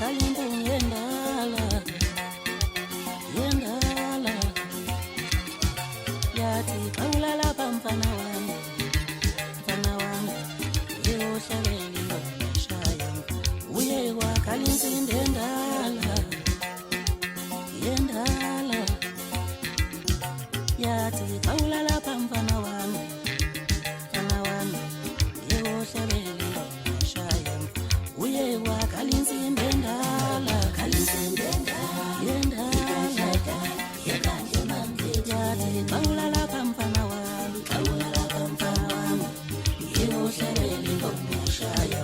kalimbu yendala yendala yathi kawulala pamfana wami yeyohlelele ngomshaya uye kwakalinsinde ndala yendala yathi kawulala pamfana wami yeyohlelele ngomshaya uye kwakalinsinde ndala yendala yathi kawulala pamfana wami yeyohlelele ngomshaya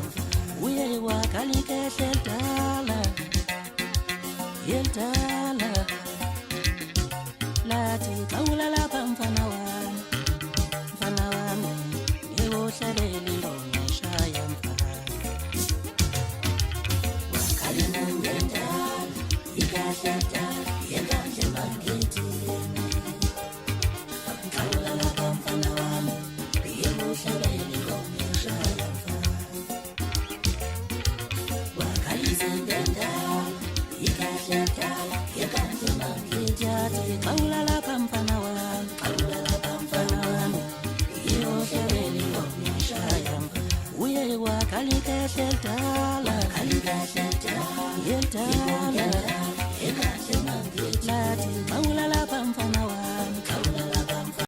uye kwakalikeshe dala yendala lathi kawulala pamfana wami yeyohlelele ngomshaya kawulala pamfana wami yeyohlelele ngomshaya uye kwakalikeshe dala yendala lathi kawulala pamfana wami